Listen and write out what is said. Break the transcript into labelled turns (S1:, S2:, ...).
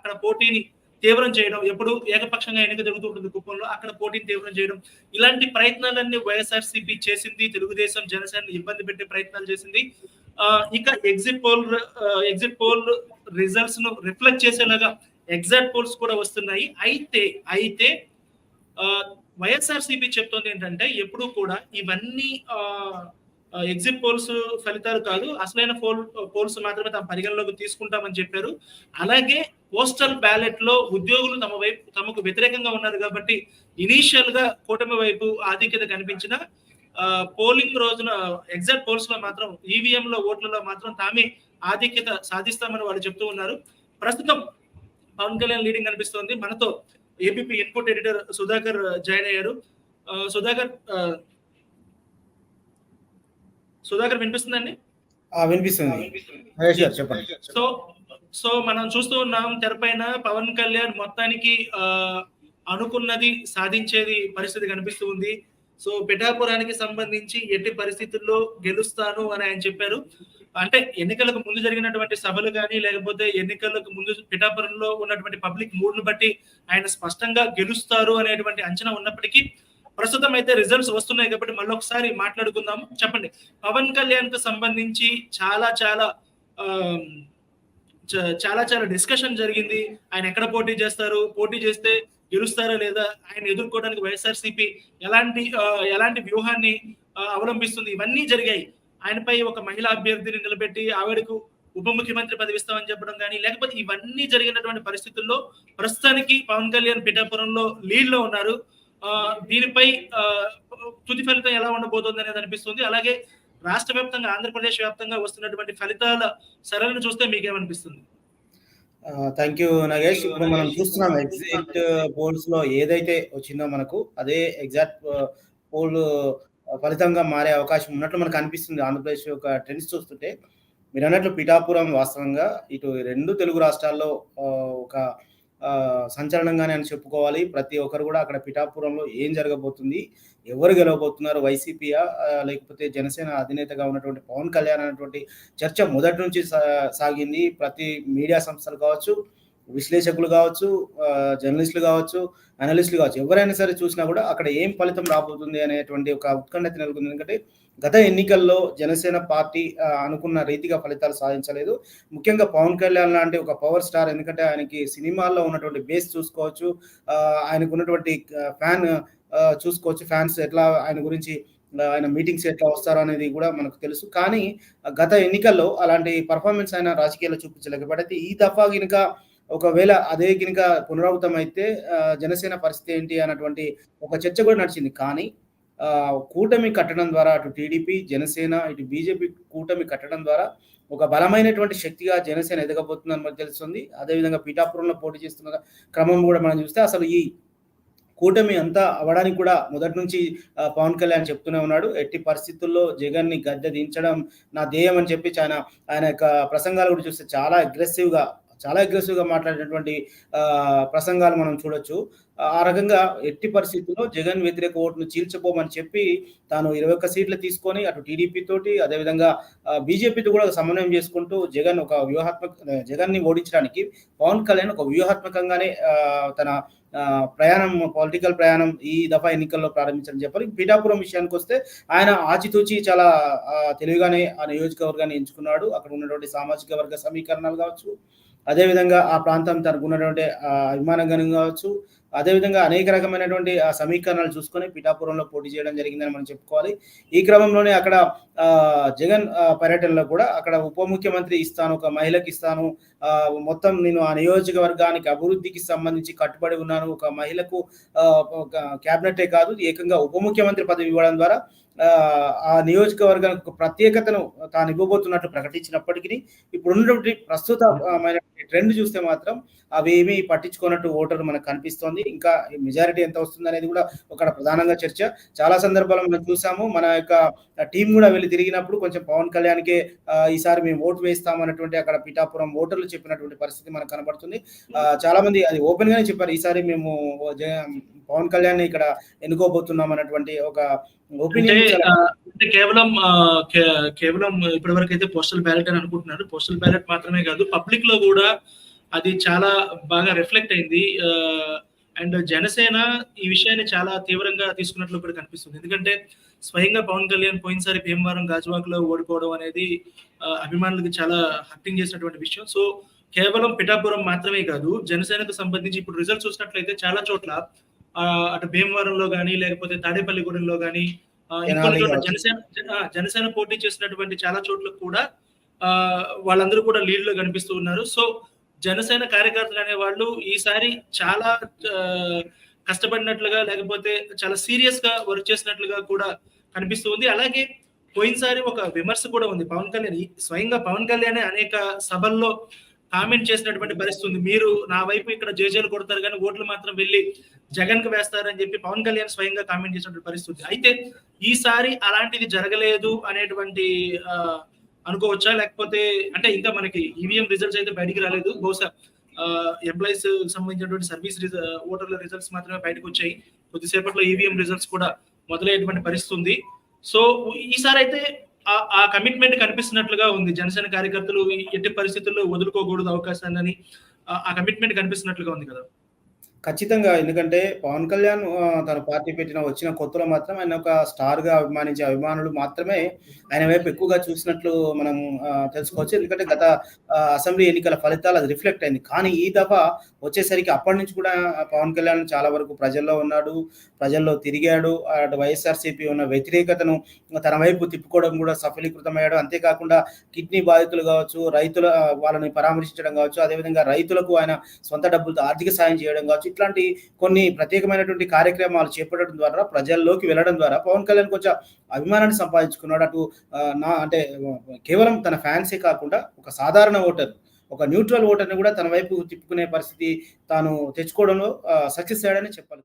S1: అక్కడ పోటీని తీవ్రం చేయడం, ఎప్పుడు ఏకపక్షంగా ఎన్నిక జరుగుతుంటుంది కుప్పంలో, అక్కడ పోటీని తీవ్రం చేయడం, ఇలాంటి ప్రయత్నాలన్నీ వైఎస్ఆర్సీపీ చేసింది. తెలుగుదేశం జనసేన ఇబ్బంది పెట్టే ప్రయత్నాలు చేసింది. ఇక ఎగ్జిట్ పోల్ రిజల్ట్స్ ను రిఫ్లెక్ట్ చేసేలాగా ఎగ్జాక్ట్ పోల్స్ కూడా వస్తున్నాయి. అయితే వైఎస్ఆర్సీపీ చెప్తోంది ఏంటంటే ఎప్పుడు కూడా ఇవన్నీ ఎగ్జిట్ పోల్స్ ఫలితాలు కాదు, అసలైన పోల్స్ మాత్రమే తమ పరిగణలోకి తీసుకుంటామని చెప్పారు. అలాగే పోస్టల్ బ్యాలెట్ లో ఉద్యోగులు తమకు వ్యతిరేకంగా ఉన్నారు కాబట్టి ఇనీషియల్ గా కూటమి వైపు ఆధిక్యత కనిపించిన పోలింగ్ రోజున ఎగ్జాక్ట్ పోల్స్ లో మాత్రం ఈవీఎం లో ఓట్లలో మాత్రం తామే ఆధిక్యత సాధిస్తామని వాళ్ళు చెప్తూ ఉన్నారు. ప్రస్తుతం పవన్ కళ్యాణ్ లీడింగ్ కనిపిస్తోంది. మనతో ABP input editor Sudhakar join అయ్యారు. సుధాకర్ వినిపిస్తుందండి?
S2: వినిపిస్తుంది. చెప్పండి.
S1: సో మనం చూస్తూ ఉన్నాం తెరపైన పవన్ కళ్యాణ్ మొత్తానికి అనుకున్నది సాధించేది పరిస్థితి కనిపిస్తూ ఉంది. సో పిఠాపురానికి సంబంధించి ఎట్టి పరిస్థితుల్లో గెలుస్తాను అని ఆయన చెప్పారు. అంటే ఎన్నికలకు ముందు జరిగినటువంటి సభలు కానీ, లేకపోతే ఎన్నికలకు ముందు పిఠాపురంలో ఉన్నటువంటి పబ్లిక్ మూడ్ ను బట్టి ఆయన స్పష్టంగా గెలుస్తారు అనేటువంటి అంచనా ఉన్నప్పటికీ ప్రస్తుతం అయితే రిజల్ట్స్ వస్తున్నాయి కాబట్టి మళ్ళీ ఒకసారి మాట్లాడుకుందాం. చెప్పండి, పవన్ కళ్యాణ్ కు సంబంధించి చాలా డిస్కషన్ జరిగింది. ఆయన ఎక్కడ పోటీ చేస్తారు, పోటీ చేస్తే గెలుస్తారా లేదా, ఆయన ఎదుర్కోవడానికి వైఎస్ఆర్సీపీ ఎలాంటి వ్యూహాన్ని అవలంబిస్తుంది, ఇవన్నీ జరిగాయి. ఆయనపై ఒక మహిళా అభ్యర్థిని నిలబెట్టి ఆవిడకు ఉప ముఖ్యమంత్రి పదవి ఇస్తామని చెప్పడం కానీ, లేకపోతే ఇవన్నీ జరిగినటువంటి పరిస్థితుల్లో ప్రస్తుతానికి పవన్ కళ్యాణ్ పిఠాపురంలో లీడ్ లో ఉన్నారు. దీనిపై తుది ఫలితం ఎలా ఉండబోతోంది అనేది అనిపిస్తుంది. అలాగే రాష్ట్ర వ్యాప్తంగా, ఆంధ్రప్రదేశ్ వ్యాప్తంగా వస్తున్నటువంటి ఫలితాల సరళిని చూస్తే మీకేమనిపిస్తుంది?
S2: Thank you Nagesh. ఇప్పుడు మనం చూస్తున్నాం ఎగ్జిట్ పోల్స్ లో ఏదైతే వచ్చిందో మనకు అదే ఎగ్జాక్ట్ పోల్ ఫలితంగా మారే అవకాశం ఉన్నట్లు మనకు అనిపిస్తుంది. ఆంధ్రప్రదేశ్ యొక్క ట్రెండ్స్ చూస్తుంటే మీరు అన్నట్లు పిఠాపురం వాస్తవంగా ఇటు 2 తెలుగు రాష్ట్రాల్లో ఒక సంచలనంగానే అని చెప్పుకోవాలి. ప్రతి ఒక్కరు కూడా అక్కడ పిఠాపురంలో ఏం జరగబోతుంది, ఎవరు గెలవబోతున్నారు, వైసీపీయా లేకపోతే జనసేన అధినేతగా ఉన్నటువంటి పవన్ కళ్యాణ్ అనేటువంటి చర్చ మొదటి నుంచి సాగింది. ప్రతి మీడియా సంస్థలు కావచ్చు, విశ్లేషకులు కావచ్చు, జర్నలిస్టులు కావచ్చు, అనలిస్టులు కావచ్చు, ఎవరైనా సరే చూసినా కూడా అక్కడ ఏం ఫలితం రాబోతుంది అనేటువంటి ఒక ఉత్కంఠత నెలకొంది. ఎందుకంటే గత ఎన్నికల్లో జనసేన పార్టీ అనుకున్న రీతిగా ఫలితాలు సాధించలేదు. ముఖ్యంగా పవన్ కళ్యాణ్ లాంటి ఒక పవర్ స్టార్, ఎందుకంటే ఆయనకి సినిమాల్లో ఉన్నటువంటి బేస్ చూసుకోవచ్చు, ఆయనకు ఉన్నటువంటి ఫ్యాన్ చూసుకోవచ్చు, ఫ్యాన్స్ ఎట్లా ఆయన గురించి ఆయన మీటింగ్స్ ఎట్లా వస్తారో అనేది కూడా మనకు తెలుసు. కానీ గత ఎన్నికల్లో అలాంటి పర్ఫార్మెన్స్ ఆయన రాజకీయాల్లో చూపించలేకపోతే ఈ దఫా గినక ఒకవేళ అదే గినక పునరావృతం అయితే జనసేన పరిస్థితి ఏంటి అన్నటువంటి ఒక చర్చ కూడా నడిచింది. కానీ కూటమి కట్టడం ద్వారా అటు టీడీపీ, జనసేన, ఇటు బీజేపీ కూటమి కట్టడం ద్వారా ఒక బలమైనటువంటి శక్తిగా జనసేన ఎదగబోతుందని మనకు తెలుస్తుంది. అదేవిధంగా పిఠాపురంలో పోటీ చేస్తున్న క్రమం కూడా మనం చూస్తే అసలు ఈ కూటమి అంతా అవడానికి కూడా మొదటి నుంచి పవన్ కళ్యాణ్ చెప్తూనే ఉన్నాడు. ఎట్టి పరిస్థితుల్లో జగన్ ని గద్దె దించడం నా ధ్యేయం అని చెప్పి ఆయన యొక్క ప్రసంగాలు కూడా చూస్తే చాలా అగ్రెసివ్ గా మాట్లాడినటువంటి ప్రసంగాలు మనం చూడొచ్చు. ఆ రకంగా ఎట్టి పరిస్థితుల్లో జగన్ వ్యతిరేక ఓటును చీల్చబోమని చెప్పి తాను 21 సీట్లు తీసుకొని అటు టీడీపీ తోటి అదేవిధంగా బీజేపీతో కూడా సమన్వయం చేసుకుంటూ జగన్ ని ఓడించడానికి పవన్ కళ్యాణ్ ఒక వ్యూహాత్మకంగానే తన పొలిటికల్ ప్రయాణం ఈ దఫా ఎన్నికల్లో ప్రారంభించాలని చెప్పాలి. పిఠాపురం విషయానికి వస్తే ఆయన ఆచితూచి చాలా తెలివిగానే ఆ నియోజకవర్గాన్ని ఎంచుకున్నాడు. అక్కడ ఉన్నటువంటి సామాజిక వర్గ సమీకరణాలు కావచ్చు, అదేవిధంగా ఆ ప్రాంతం తనకు ఉన్నటువంటి అభిమానగణం కావచ్చు, అదేవిధంగా అనేక రకమైనటువంటి ఆ సమీకరణాలు చూసుకొని పిఠాపురంలో పోటీ చేయడం జరిగిందని మనం చెప్పుకోవాలి. ఈ క్రమంలోనే అక్కడ జగన్ పర్యటనలో కూడా అక్కడ ఉప ముఖ్యమంత్రి ఇస్తాను, ఒక మహిళకి ఇస్తాను, మొత్తం నేను ఆ నియోజకవర్గానికి అభివృద్ధికి సంబంధించి కట్టుబడి ఉన్నాను, ఒక మహిళకు క్యాబినెటే కాదు ఏకంగా ఉప ముఖ్యమంత్రి పదవి ఇవ్వడం ద్వారా ఆ నియోజకవర్గానికి ఒక ప్రత్యేకతను తాను ఇవ్వబోతున్నట్లు ప్రకటించినప్పటికీ ఇప్పుడు ఉన్నటువంటి ప్రస్తుతమైన ట్రెండ్ చూస్తే మాత్రం అవి ఏమీ పట్టించుకున్నట్టు ఓటర్లు మనకు కనిపిస్తోంది. ఇంకా మెజారిటీ ఎంత వస్తుంది అనేది కూడా ఒక ప్రధానంగా చర్చ. చాలా సందర్భాల్లో మనం చూసాము, మన యొక్క టీం కూడా వెళ్ళి తిరిగినప్పుడు కొంచెం పవన్ కళ్యాణ్కే ఈసారి మేము ఓటు వేస్తామన్నటువంటి అక్కడ పిఠాపురం ఓటర్లు చెప్పినటువంటి పరిస్థితి మనకు కనబడుతుంది. చాలా మంది అది ఓపెన్ గానే చెప్పారు, ఈసారి మేము పవన్ కళ్యాణ్ ఇక్కడ ఎన్నుకోబోతున్నాం అన్నటువంటి ఒక ఒపీనియన్.
S1: అంటే కేవలం ఇప్పటి వరకు అయితే పోస్టల్ బ్యాలెట్ అని అనుకుంటున్నారు. పోస్టల్ బ్యాలెట్ మాత్రమే కాదు, పబ్లిక్ లో కూడా అది చాలా బాగా రిఫ్లెక్ట్ అయింది. అండ్ జనసేన ఈ విషయాన్ని చాలా తీవ్రంగా తీసుకున్నట్లు కూడా కనిపిస్తుంది. ఎందుకంటే స్వయంగా పవన్ కళ్యాణ్ పోయినసారి భీమవరం, గాజువాకలో ఓడిపోవడం అనేది అభిమానులకి చాలా హర్టింగ్ చేసినటువంటి విషయం. సో, కేవలం పిఠాపురం మాత్రమే కాదు, జనసేనకు సంబంధించి ఇప్పుడు రిజల్ట్స్ చూసినట్లయితే చాలా చోట్ల అటు భీమవరంలో గాని, లేకపోతే తాడేపల్లిగూడెంలో గాని, ఇంకొన్ని
S2: తెనాలి
S1: చోట్ల
S2: కావచ్చు.
S1: జనసేన పోటీ చేసినటువంటి చాలా చోట్ల కూడా వాళ్ళందరూ కూడా లీడ్‌లో కనిపిస్తూ ఉన్నారు. సో, జనసేన కార్యకర్తలు అనేవాళ్ళు ఈసారి చాలా కష్టపడినట్లుగా, లేకపోతే చాలా సీరియస్‌గా వర్క్ చేసినట్లుగా కూడా కనిపిస్తూ ఉంది. అలాగే పోయినసారి ఒక విమర్శ కూడా ఉంది. స్వయంగా పవన్ కళ్యాణే అనేక సభల్లో కామెంట్ చేసినటువంటి పరిస్థితి ఉంది. మీరు నా వైపు ఇక్కడ జేజేలు కొడతారు గానీ ఓట్లు మాత్రం వెళ్లి జగన్‌కి వేస్తారని చెప్పి పవన్ కళ్యాణ్ స్వయంగా కామెంట్ చేసినటువంటి పరిస్థితి ఉంది. అయితే ఈసారి అలాంటిది జరగలేదు అనేటువంటి అనుకోవచ్చా? లేకపోతే అంటే ఇంకా మనకి ఈవీఎం రిజల్ట్స్ అయితే బయటికి రాలేదు. బహుశా ఎంప్లాయీస్ సంబంధించినటువంటి ఓటర్ల రిజల్ట్స్ మాత్రమే బయటకొచ్చాయి. కొద్దిసేపట్లో ఈవీఎం రిజల్ట్స్ కూడా మొదలయ్యేటువంటి పరిస్థితి ఉంది. సో, ఈసారైతే ఆ కమిట్మెంట్ కనిపిస్తున్నట్లుగా ఉంది. జనసేన కార్యకర్తలు ఎట్టి పరిస్థితుల్లో వదులుకోకూడదు అవకాశాలని, ఆ కమిట్మెంట్ కనిపిస్తున్నట్లుగా ఉంది కదా!
S2: ఖచ్చితంగా. ఎందుకంటే పవన్ కళ్యాణ్ తన పార్టీ వచ్చిన కొత్తలో మాత్రం ఆయన ఒక స్టార్‌గా అభిమానించే అభిమానులు మాత్రమే ఆయన వైపు ఎక్కువగా చూసినట్లు మనం తెలుసుకోవచ్చు. ఎందుకంటే గత అసెంబ్లీ ఎన్నికల ఫలితాలు అది రిఫ్లెక్ట్ అయింది. కానీ ఈ దఫా వచ్చేసరికి అప్పటి నుంచి కూడా పవన్ కళ్యాణ్ చాలా వరకు ప్రజల్లో ఉన్నాడు. ప్రజల్లో తిరిగాడు. అటు వైఎస్ఆర్‌సీపీ ఉన్న వ్యతిరేకతను తన వైపు తిప్పుకోవడం కూడా సఫలీకృతమయ్యాడు. అంతేకాకుండా కిడ్నీ బాధితులు కావచ్చు, రైతుల వాళ్ళని పరామర్శించడం కావచ్చు, అదేవిధంగా రైతులకు ఆయన సొంత డబ్బులతో ఆర్థిక సాయం చేయడం కావచ్చు, ఇట్లాంటి కొన్ని ప్రత్యేకమైనటువంటి కార్యక్రమాలు చేపట్టడం ద్వారా ప్రజల్లోకి వెళ్ళడం ద్వారా పవన్ కళ్యాణ్ కొంచెం అభిమానాన్ని సంపాదించుకున్నాడు. అటు అంటే కేవలం తన ఫ్యాన్సే కాకుండా ఒక సాధారణ ఓటర్, ఒక న్యూట్రల్ ఓటర్‌ని కూడా తన వైపు తిప్పుకునే పరిస్థితి తాను తెచ్చుకోవడంలో సక్సెస్ అయ్యాడని చెప్పాలి.